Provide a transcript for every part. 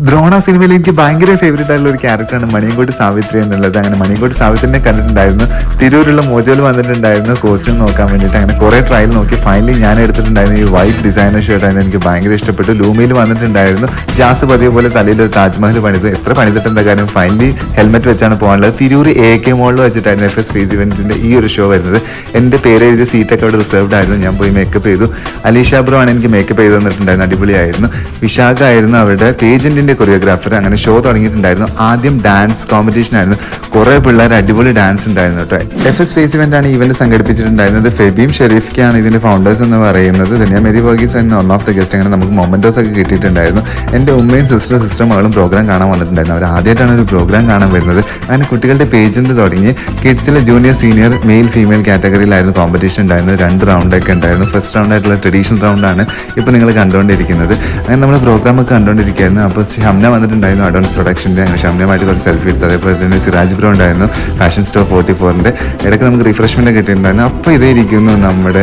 ദ്രോണ സിനിമയിൽ എനിക്ക് ഭയങ്കര ഫേവറേറ്റ് ആയിട്ടുള്ള ഒരു ക്യാരക്ടറാണ് മണിയങ്കോട്ട് സാവിത്രി എന്നുള്ളത്. അങ്ങനെ മണിയങ്കോട്ട് സാവിത്രിനെ കണ്ടിട്ടുണ്ടായിരുന്നു. തിരൂരുള്ള മോജോയിൽ വന്നിട്ടുണ്ടായിരുന്നു കോസ്റ്റ്യൂം നോക്കാൻ വേണ്ടിയിട്ട്. അങ്ങനെ കുറെ ട്രയൽ നോക്കി ഫൈനലി ഞാൻ എടുത്തിട്ടുണ്ടായിരുന്നു ഈ വൈറ്റ് ഡിസൈനർ ഷർട്ടായിരുന്നു. എനിക്ക് ഭയങ്കര ഇഷ്ടപ്പെട്ടു. ലൂമയിൽ വന്നിട്ടുണ്ടായിരുന്നു. ജാസ് പതിവ് പോലെ തലയിൽ ഒരു താജ്മഹൽ പണിത് എത്ര പണിതിട്ട് എന്താ കാര്യം, ഫൈനലി ഹെൽമെറ്റ് വെച്ചാണ് പോകാനുള്ളത്. തിരൂർ AK മോളിൽ വെച്ചിട്ടായിരുന്നു FS ഫേസ് ഇവന്റ്സിന്റെ ഈ ഒരു ഷോ വരുന്നത്. എൻ്റെ പേര് എഴുതിയ സീറ്റൊക്കെ അവിടെ റിസർവ്ഡ് ആയിരുന്നു. ഞാൻ പോയി മേക്കപ്പ് ചെയ്തു. അലീഷ ബ്രോ ആണ് എനിക്ക് മേക്കപ്പ് ചെയ്ത് തന്നിട്ടുണ്ടായിരുന്നു. അടിപൊളിയായിരുന്നു. വിശാഖ ആയിരുന്നു അവരുടെ പേജന്റിന്റെ കൊറിയോഗ്രാഫർ. അങ്ങനെ ഷോ തുടങ്ങിയിട്ടുണ്ടായിരുന്നു. ആദ്യം ഡാൻസ് കോമ്പറ്റീഷൻ ആയിരുന്നു. കുറെ പിള്ളേർ അടിപൊളി ഡാൻസ് ഉണ്ടായിരുന്നു കേട്ടോ. FS ഫേസ് ഇവന്റ് ആണ് ഇവന്റ് സംഘടിപ്പിച്ചിട്ടുണ്ടായിരുന്നത്. ഫെബീം ഷെരീഫ്ക്കാണ് ഇതിന്റെ ഫൗണ്ടേഴ്സ് എന്ന് പറയുന്നത്. Dhanya Mary Varghese and one of the guest. അങ്ങനെ നമുക്ക് മൊമെന്റോസ് ഒക്കെ കിട്ടിയിട്ടുണ്ടായിരുന്നു. എൻ്റെ ഉമ്മയും സിസ്റ്റർ മകളും പ്രോഗ്രാം കാണാൻ വന്നിട്ടുണ്ടായിരുന്നു. അവർ ആദ്യമായിട്ടാണ് ഒരു പ്രോഗ്രാം കാണാൻ വരുന്നത്. അങ്ങനെ കുട്ടികളുടെ പേജിന്റെ തുടങ്ങി കിഡ്സിലെ ജൂനിയർ സീനിയർ മെയിൽ ഫീമെയിൽ കാറ്റഗറിയിലായിരുന്നു കോമ്പറ്റീഷൻ ഉണ്ടായിരുന്നത്. 2 റൗണ്ടൊക്കെ ഉണ്ടായിരുന്നു. ഫസ്റ്റ് റൗണ്ട് ആയിട്ടുള്ള ട്രഡീഷണൽ റൗണ്ടാണ് ഇപ്പോൾ നിങ്ങൾ കണ്ടുകൊണ്ടിരിക്കുന്നത്. അങ്ങനെ നമ്മൾ പ്രോഗ്രാം ഒക്കെ കണ്ടുകൊണ്ടിരിക്കുകയായിരുന്നു. അപ്പോൾ ഷംന വന്നിട്ടുണ്ടായിരുന്നു അഡോൺസ് പ്രൊഡക്ഷൻ്റെ. അങ്ങനെ ഷംനയുമായിട്ട് കുറച്ച് സെൽഫി എടുത്തു. അതേപോലെ തന്നെ സിറാജ് ബ്രോ ഉണ്ടായിരുന്നു ഫാഷൻ സ്റ്റോർ 44ൻ്റെ. ഇടയ്ക്ക് നമുക്ക് റിഫ്രഷ്മെന്റ് കിട്ടിയിട്ടുണ്ടായിരുന്നു. അപ്പോൾ ഇതേ ഇരിക്കുന്നു നമ്മുടെ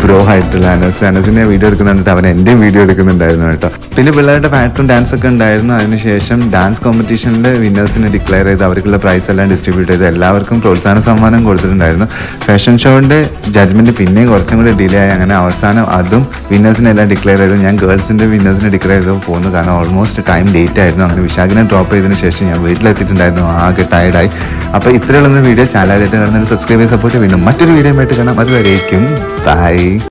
ബ്രോ ആയിട്ടുള്ള അനസിനെ വീഡിയോ എടുക്കുന്നുണ്ട്. അവൻ എൻ്റെയും വീഡിയോ എടുക്കുന്നുണ്ടായിരുന്നു കേട്ടോ. പിന്നെ പിള്ളേരുടെ പാട്ടും ഡാൻസ് ഒക്കെ ഉണ്ടായിരുന്നു. അതിനുശേഷം ഡാൻസ് കോമ്പറ്റീഷനിൽ വിന്നേഴ്സിനെ ഡിക്ലെയർ ചെയ്ത് അവർക്കുള്ള പ്രൈസ് എല്ലാം ഡിസ്ട്രിബ്യൂട്ട് ചെയ്ത് എല്ലാവർക്കും പ്രോത്സാഹന സമ്മാനം കൊടുത്തിട്ടുണ്ടായിരുന്നു. ഫാഷൻ ഷോയുടെ ജഡ്ജ്മെന്റ് പിന്നെ കുറച്ചും കൂടി ഡിലേ ആയി. അങ്ങനെ അവസാനം അതും വിന്നേഴ്സിനെ എല്ലാം ഡിക്ലെയർ ചെയ്തു. ഞാൻ ഗേൾസിന്റെ വിന്നേഴ്സിനെ ഡിക്ലെയർ ചെയ്ത് പോകുന്നു, കാരണം ഓൾമോസ്റ്റ് ടൈം ലേറ്റ് ആയിരുന്നു. അങ്ങനെ വിശാഖിനെ ഡ്രോപ്പ് ചെയ്തതിന് ശേഷം ഞാൻ വീട്ടിലെത്തിയിട്ടുണ്ടായിരുന്നു. ആകെ ടയർഡായി. അപ്പോൾ ഇത്രയുള്ള വീഡിയോ ചാനലായിട്ട് കാണുന്നതിന് സബ്സ്ക്രൈബ് ചെയ്ത് സപ്പോർട്ട്. വീണ്ടും മറ്റൊരു വീഡിയോ ആയിട്ട് കാണാം. അതുവരേക്കും ബൈ.